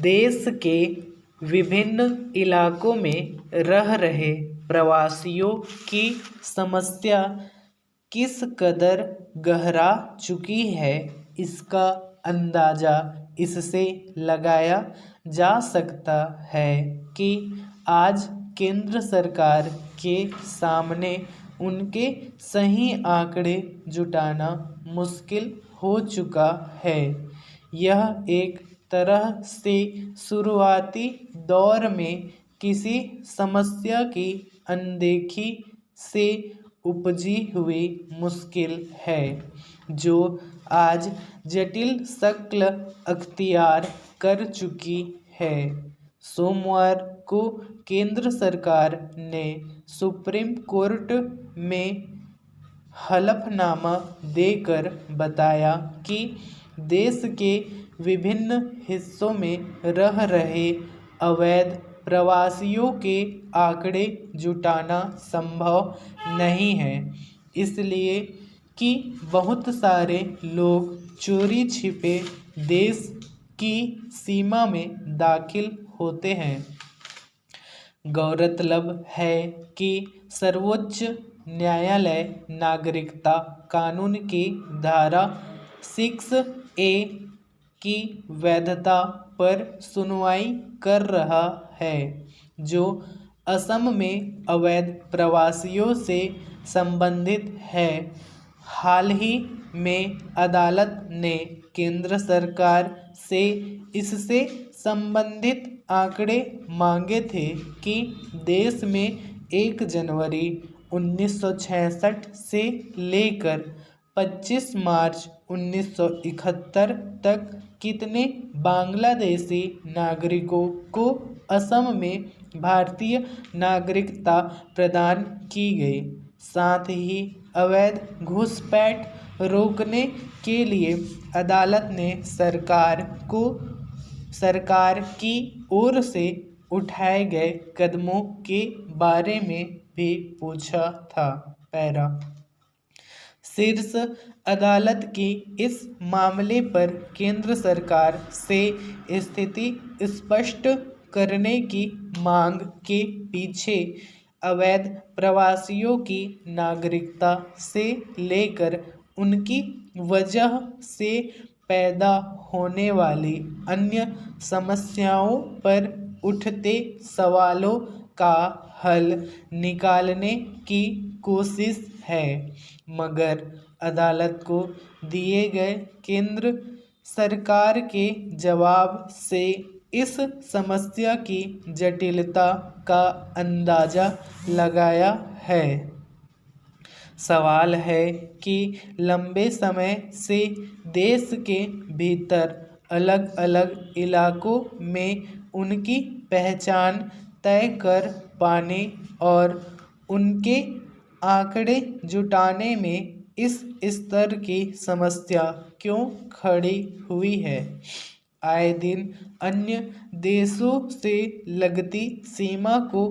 देश के विभिन्न इलाकों में रह रहे प्रवासियों की समस्या किस कदर गहरा चुकी है, इसका अंदाज़ा इससे लगाया जा सकता है कि आज केंद्र सरकार के सामने उनके सही आंकड़े जुटाना मुश्किल हो चुका है। यह एक तरह से शुरुआती दौर में किसी समस्या की अनदेखी से उपजी हुई मुश्किल है, जो आज जटिल शक्ल अख्तियार कर चुकी है। सोमवार को केंद्र सरकार ने सुप्रीम कोर्ट में हलफनामा देकर बताया कि देश के विभिन्न हिस्सों में रह रहे अवैध प्रवासियों के आंकड़े जुटाना संभव नहीं है, इसलिए कि बहुत सारे लोग चोरी छिपे देश की सीमा में दाखिल होते हैं। गौरतलब है कि सर्वोच्च न्यायालय नागरिकता कानून की धारा 6A की वैधता पर सुनवाई कर रहा है, जो असम में अवैध प्रवासियों से संबंधित है। हाल ही में अदालत ने केंद्र सरकार से इससे संबंधित आंकड़े मांगे थे कि देश में 1 जनवरी 1966 से लेकर 25 मार्च 1971 तक कितने बांग्लादेशी नागरिकों को असम में भारतीय नागरिकता प्रदान की गई। साथ ही अवैध घुसपैठ रोकने के लिए अदालत ने सरकार की ओर से उठाए गए कदमों के बारे में भी पूछा था। पैरा शीर्ष अदालत की इस मामले पर केंद्र सरकार से स्थिति स्पष्ट करने की मांग के पीछे अवैध प्रवासियों की नागरिकता से लेकर उनकी वजह से पैदा होने वाली अन्य समस्याओं पर उठते सवालों का हल निकालने की कोशिश है, मगर अदालत को दिए गए केंद्र सरकार के जवाब से इस समस्या की जटिलता का अंदाज़ा लगाया है। सवाल है कि लंबे समय से देश के भीतर अलग अलग इलाकों में उनकी पहचान तय कर पाने और उनके आंकड़े जुटाने में इस स्तर की समस्या क्यों खड़ी हुई है। आए दिन अन्य देशों से लगती सीमा को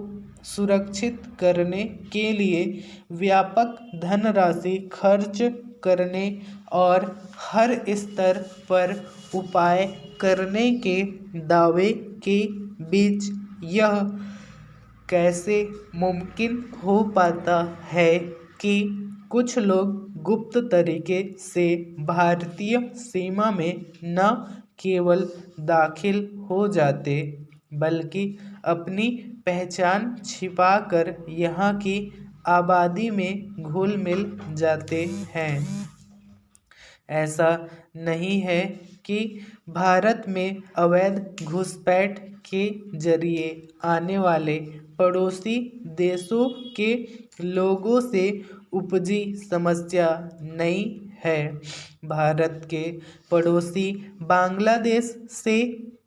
सुरक्षित करने के लिए व्यापक धनराशि खर्च करने और हर स्तर पर उपाय करने के दावे के बीच यह कैसे मुमकिन हो पाता है कि कुछ लोग गुप्त तरीके से भारतीय सीमा में न केवल दाखिल हो जाते बल्कि अपनी पहचान छिपाकर यहाँ की आबादी में घुल मिल जाते हैं। ऐसा नहीं है कि भारत में अवैध घुसपैठ के जरिए आने वाले पड़ोसी देशों के लोगों से उपजी समस्या नई है। भारत के पड़ोसी बांग्लादेश से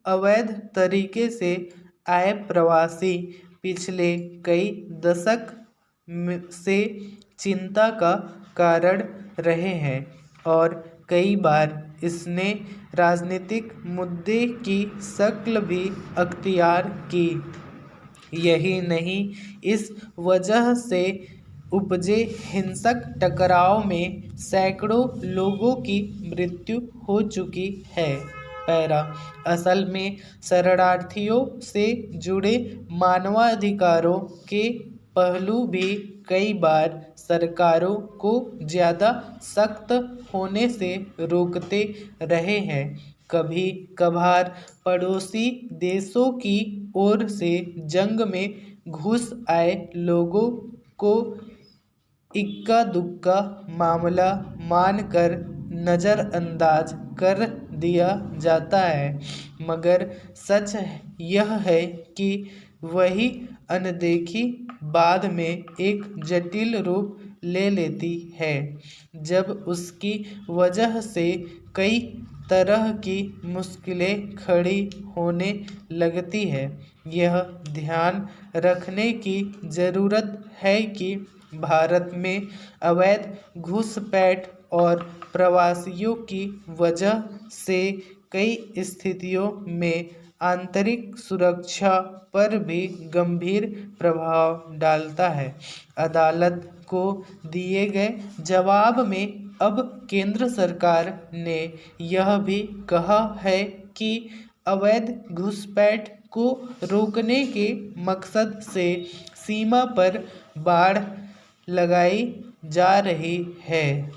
अवैध तरीके से आए प्रवासी पिछले कई दशक से चिंता का कारण रहे हैं और कई बार इसने राजनीतिक मुद्दे की शक्ल भी अख्तियार की। यही नहीं, इस वजह से उपजे हिंसक टकराव में सैकड़ों लोगों की मृत्यु हो चुकी है। पैरा। असल में शरणार्थियों से जुड़े मानवाधिकारों के पहलू भी कई बार सरकारों को ज़्यादा सख्त होने से रोकते रहे हैं। कभी कभार पड़ोसी देशों की ओर से जंग में घुस आए लोगों को इक्का दुक्का मामला मानकर नज़रअंदाज कर दिया जाता है, मगर सच यह है कि वही अनदेखी बाद में एक जटिल रूप ले लेती है, जब उसकी वजह से कई तरह की मुश्किलें खड़ी होने लगती है। यह ध्यान रखने की ज़रूरत है कि भारत में अवैध घुसपैठ और प्रवासियों की वजह से कई स्थितियों में आंतरिक सुरक्षा पर भी गंभीर प्रभाव डालता है। अदालत को दिए गए जवाब में अब केंद्र सरकार ने यह भी कहा है कि अवैध घुसपैठ को रोकने के मकसद से सीमा पर बाड़ लगाई जा रही है,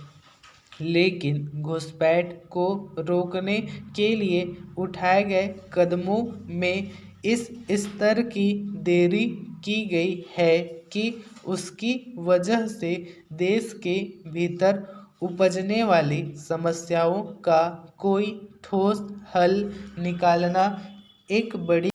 लेकिन घुसपैठ को रोकने के लिए उठाए गए कदमों में इस स्तर की देरी की गई है कि उसकी वजह से देश के भीतर उपजने वाली समस्याओं का कोई ठोस हल निकालना एक बड़ी